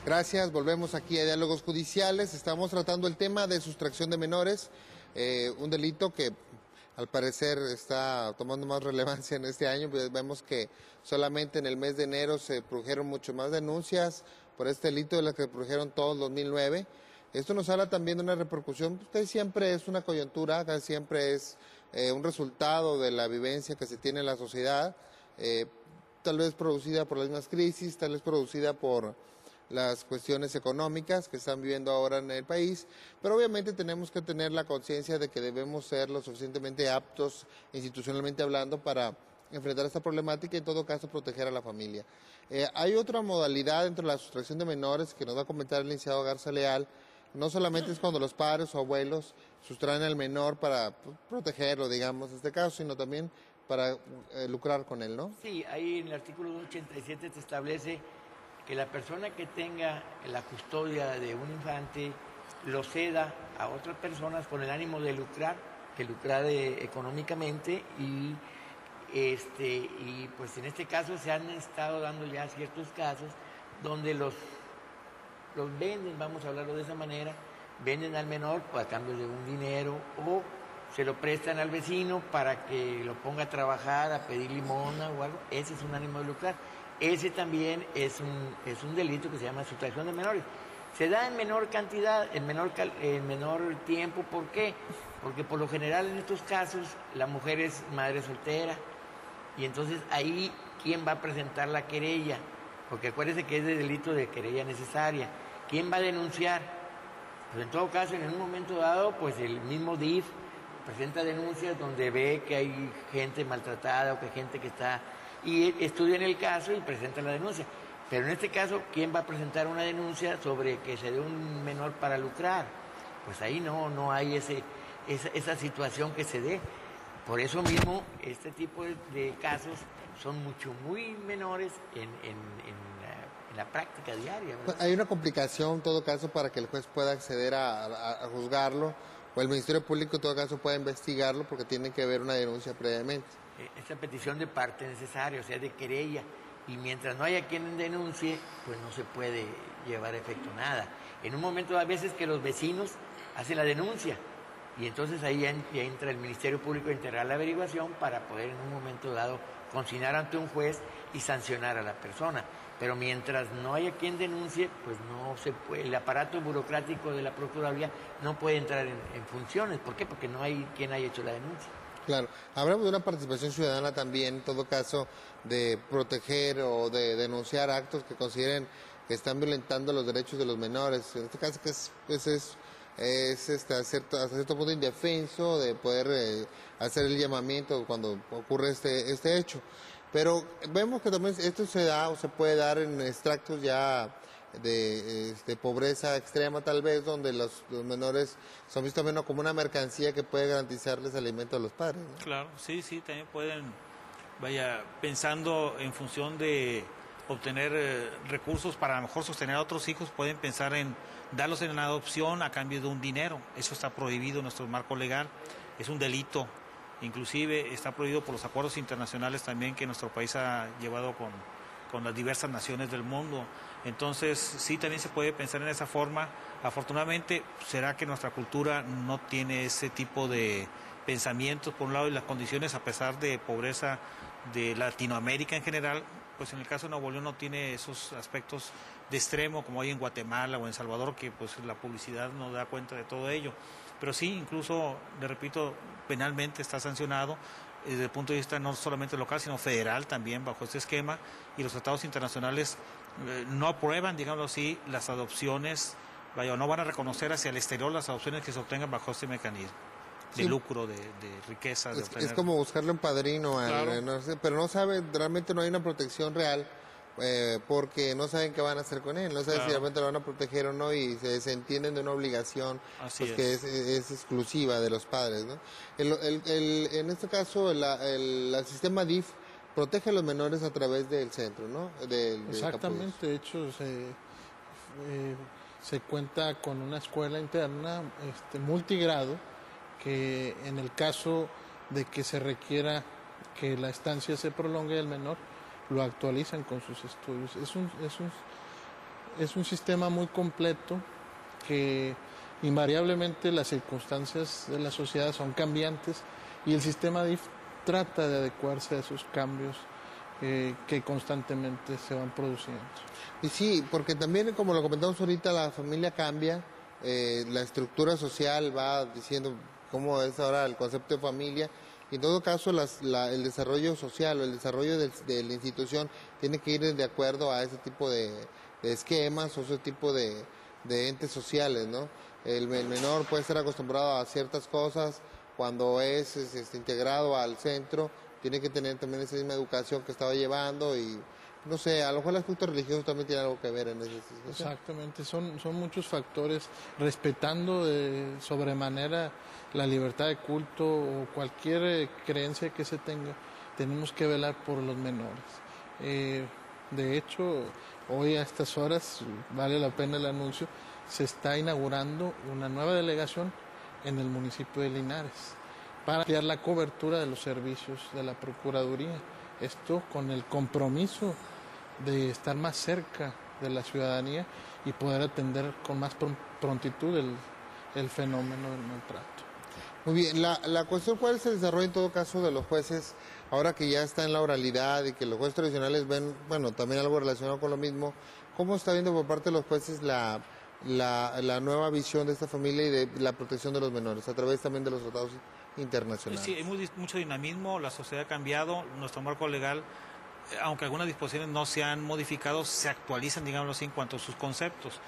Gracias, volvemos aquí a Diálogos Judiciales. Estamos tratando el tema de sustracción de menores, un delito que al parecer está tomando más relevancia en este año. Vemos que solamente en el mes de enero se produjeron mucho más denuncias por este delito de las que se produjeron todo el 2009. Esto nos habla también de una repercusión, que siempre es una coyuntura, que siempre es un resultado de la vivencia que se tiene en la sociedad, tal vez producida por las mismas crisis, tal vez producida por las cuestiones económicas que están viviendo ahora en el país, pero obviamente tenemos que tener la conciencia de que debemos ser lo suficientemente aptos institucionalmente hablando para enfrentar esta problemática y en todo caso proteger a la familia. Hay otra modalidad dentro de la sustracción de menores que nos va a comentar el licenciado Garza Leal. No solamente es cuando los padres o abuelos sustraen al menor para protegerlo, digamos, en este caso, sino también para lucrar con él, ¿no? Sí, ahí en el artículo 287 se establece que la persona que tenga la custodia de un infante lo ceda a otras personas con el ánimo de lucrar, económicamente y pues en este caso se han estado dando ya ciertos casos donde los venden, vamos a hablarlo de esa manera, venden al menor a cambio de un dinero o se lo prestan al vecino para que lo ponga a trabajar, a pedir limosna o algo. Ese es un ánimo de lucrar. Ese también es un delito que se llama sustracción de menores. Se da en menor cantidad, en menor tiempo. ¿Por qué? Porque por lo general en estos casos la mujer es madre soltera y entonces ahí, ¿quién va a presentar la querella? Porque acuérdese que es de delito de querella necesaria. ¿Quién va a denunciar? Pues en todo caso, en un momento dado, pues el mismo DIF presenta denuncias donde ve que hay gente maltratada o que hay gente que está... y estudian el caso y presentan la denuncia. Pero en este caso, ¿quién va a presentar una denuncia sobre que se dé un menor para lucrar? Pues ahí no hay esa situación que se dé. Por eso mismo, este tipo de casos son muy menores en la práctica diaria, ¿verdad? Hay una complicación en todo caso para que el juez pueda acceder a juzgarlo, o el Ministerio Público en todo caso pueda investigarlo porque tiene que haber una denuncia previamente. Esta petición de parte necesaria, o sea, de querella, y mientras no haya quien denuncie, pues no se puede llevar a efecto nada. En un momento, a veces que los vecinos hacen la denuncia, y entonces ahí ya entra el Ministerio Público a integrar la averiguación para poder en un momento dado consignar ante un juez y sancionar a la persona. Pero mientras no haya quien denuncie, pues no se puede, el aparato burocrático de la Procuraduría no puede entrar en funciones. ¿Por qué? Porque no hay quien haya hecho la denuncia. Claro, hablamos de una participación ciudadana también, en todo caso, de proteger o de denunciar actos que consideren que están violentando los derechos de los menores. En este caso, que es hasta cierto punto indefenso de poder hacer el llamamiento cuando ocurre este hecho. Pero vemos que también esto se da o se puede dar en extractos ya de pobreza extrema tal vez, donde los menores son vistos menos como una mercancía que puede garantizarles alimento a los padres, ¿no? Claro, sí, también pueden, pensando en función de obtener recursos para a lo mejor sostener a otros hijos, pueden pensar en darlos en adopción a cambio de un dinero. Eso está prohibido en nuestro marco legal, es un delito. Inclusive está prohibido por los acuerdos internacionales también que nuestro país ha llevado con las diversas naciones del mundo. Entonces, sí, también se puede pensar en esa forma. Afortunadamente, será que nuestra cultura no tiene ese tipo de pensamientos, por un lado, y las condiciones, a pesar de pobreza de Latinoamérica en general, pues en el caso de Nuevo León no tiene esos aspectos de extremo como hay en Guatemala o en Salvador, que pues la publicidad no da cuenta de todo ello. Pero sí, incluso, le repito, penalmente está sancionado desde el punto de vista no solamente local, sino federal también bajo este esquema, y los tratados internacionales no aprueban, digámoslo así, las adopciones, no van a reconocer hacia el exterior las adopciones que se obtengan bajo este mecanismo de lucro, de riqueza. Es como buscarle un padrino, claro. no sé, pero no saben, realmente no hay una protección real. Porque no saben qué van a hacer con él, no saben si realmente lo van a proteger o no, y se desentienden de una obligación pues, que es exclusiva de los padres, ¿no? En este caso, el sistema DIF protege a los menores a través del centro, ¿no? Exactamente, de hecho se cuenta con una escuela interna multigrado que en el caso de que se requiera que la estancia se prolongue del menor, lo actualizan con sus estudios. Es un sistema muy completo que invariablemente las circunstancias de la sociedad son cambiantes y el sistema DIF trata de adecuarse a esos cambios que constantemente se van produciendo. Y sí, porque también, como lo comentamos ahorita, la familia cambia, la estructura social va diciendo cómo es ahora el concepto de familia. Y en todo caso, el desarrollo social o el desarrollo de la institución tiene que ir de acuerdo a ese tipo de esquemas o ese tipo de entes sociales, ¿no? El menor puede estar acostumbrado a ciertas cosas, cuando es integrado al centro, tiene que tener también esa misma educación que estaba llevando y, no sé, a lo mejor el aspecto religioso también tiene algo que ver en esa situación. Exactamente, son muchos factores, respetando de sobremanera la libertad de culto o cualquier creencia que se tenga, tenemos que velar por los menores. De hecho, hoy a estas horas, vale la pena el anuncio, se está inaugurando una nueva delegación en el municipio de Linares para ampliar la cobertura de los servicios de la Procuraduría. Esto con el compromiso de estar más cerca de la ciudadanía y poder atender con más prontitud el fenómeno del maltrato. Muy bien, la cuestión, ¿cuál es el desarrollo en todo caso de los jueces, ahora que ya está en la oralidad y que los jueces tradicionales ven, bueno, también algo relacionado con lo mismo? ¿Cómo está viendo por parte de los jueces la nueva visión de esta familia y de la protección de los menores a través también de los tratados internacionales? Sí, hay mucho dinamismo, la sociedad ha cambiado, nuestro marco legal, aunque algunas disposiciones no se han modificado, se actualizan, digámoslo así, en cuanto a sus conceptos.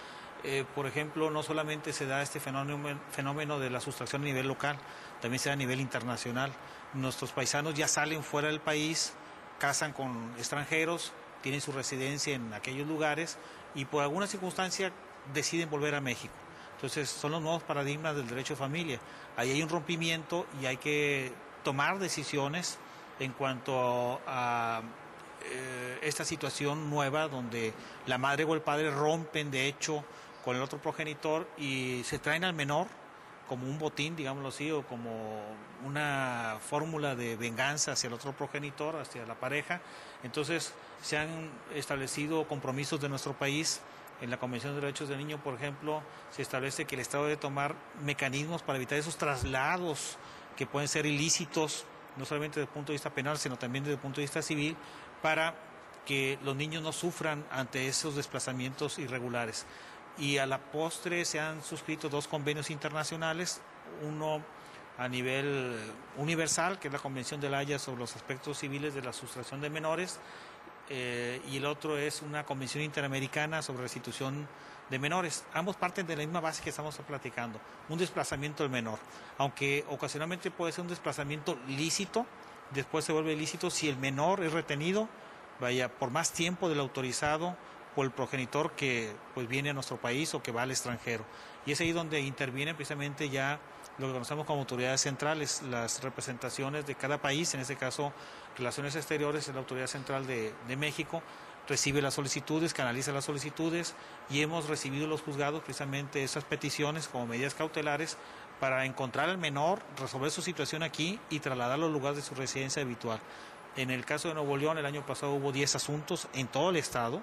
Por ejemplo, no solamente se da este fenómeno de la sustracción a nivel local, también se da a nivel internacional. Nuestros paisanos ya salen fuera del país, casan con extranjeros, tienen su residencia en aquellos lugares y por alguna circunstancia deciden volver a México. Entonces, son los nuevos paradigmas del derecho de familia. Ahí hay un rompimiento y hay que tomar decisiones en cuanto a esta situación nueva donde la madre o el padre rompen de hecho con el otro progenitor y se traen al menor como un botín, digámoslo así, o como una fórmula de venganza hacia el otro progenitor, hacia la pareja. Entonces se han establecido compromisos de nuestro país. En la Convención de Derechos del Niño, por ejemplo, se establece que el Estado debe tomar mecanismos para evitar esos traslados que pueden ser ilícitos, no solamente desde el punto de vista penal, sino también desde el punto de vista civil, para que los niños no sufran ante esos desplazamientos irregulares. Y a la postre se han suscrito 2 convenios internacionales, uno a nivel universal, que es la Convención de la Haya sobre los aspectos civiles de la sustracción de menores, y el otro es una convención interamericana sobre restitución de menores. Ambos parten de la misma base que estamos platicando, un desplazamiento del menor, aunque ocasionalmente puede ser un desplazamiento lícito, después se vuelve ilícito si el menor es retenido, por más tiempo del autorizado por el progenitor que pues viene a nuestro país o que va al extranjero. Y es ahí donde intervienen precisamente ya lo que conocemos como autoridades centrales, las representaciones de cada país, en este caso Relaciones Exteriores es la autoridad central de México, recibe las solicitudes, canaliza las solicitudes y hemos recibido los juzgados precisamente esas peticiones como medidas cautelares para encontrar al menor, resolver su situación aquí y trasladarlo al lugar de su residencia habitual. En el caso de Nuevo León, el año pasado hubo 10 asuntos en todo el estado,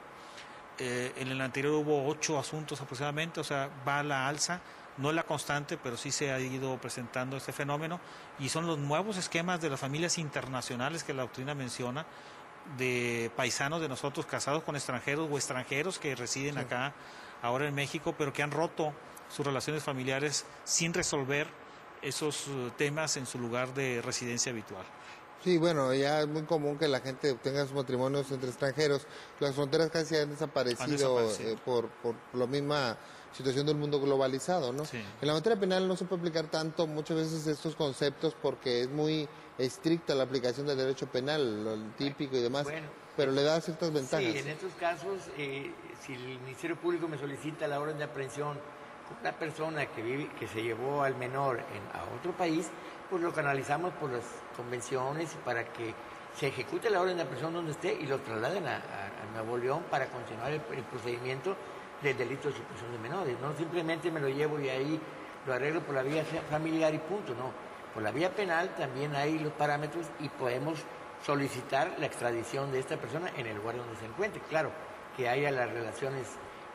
en el anterior hubo 8 asuntos aproximadamente, o sea, va a la alza, no es la constante, pero sí se ha ido presentando este fenómeno, y son los nuevos esquemas de las familias internacionales que la doctrina menciona, de paisanos de nosotros casados con extranjeros o extranjeros que residen acá ahora en México, pero que han roto sus relaciones familiares sin resolver esos temas en su lugar de residencia habitual. Sí, bueno, ya es muy común que la gente tenga sus matrimonios entre extranjeros. Las fronteras casi han desaparecido, por la misma situación del mundo globalizado, ¿no? Sí. En la materia penal no se puede aplicar tanto muchas veces estos conceptos porque es muy estricta la aplicación del derecho penal, lo típico y demás, pero le da ciertas ventajas. Sí, en estos casos, si el Ministerio Público me solicita la orden de aprehensión con una persona que se llevó al menor a otro país, pues lo canalizamos por las convenciones para que se ejecute la orden de aprehensión donde esté y lo trasladen a Nuevo León para continuar el procedimiento del delito de sustracción de menores. No simplemente me lo llevo y ahí lo arreglo por la vía familiar y punto, no. Por la vía penal también hay los parámetros y podemos solicitar la extradición de esta persona en el lugar donde se encuentre. Claro, que haya las relaciones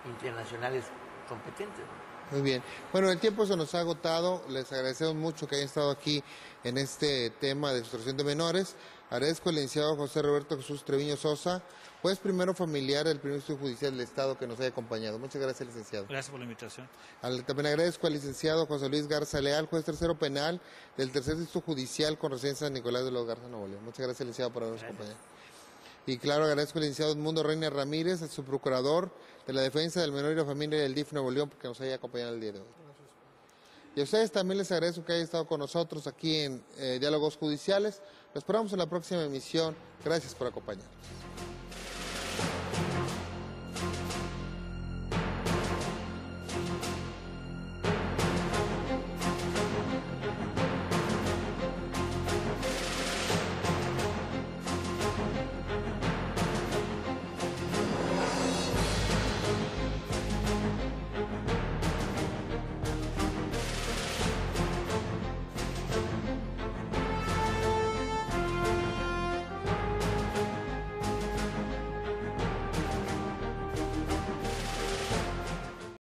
internacionales competentes. Muy bien. Bueno, el tiempo se nos ha agotado. Les agradecemos mucho que hayan estado aquí en este tema de sustracción de menores. Agradezco al licenciado José Roberto Jesús Treviño Sosa, juez primero familiar del Primer Instituto Judicial del Estado, que nos haya acompañado. Muchas gracias, licenciado. Gracias por la invitación. También agradezco al licenciado José Luis Garza Leal, juez tercero penal del Tercer Distrito Judicial con residencia en San Nicolás de los Garza, Nuevo León. Muchas gracias, licenciado, por habernos acompañado. Y claro, agradezco al licenciado Edmundo Reina Ramírez, el subprocurador de la Defensa del Menor y la Familia del DIF Nuevo León, porque nos haya acompañado el día de hoy. Y a ustedes también les agradezco que hayan estado con nosotros aquí en Diálogos Judiciales. Los esperamos en la próxima emisión. Gracias por acompañarnos.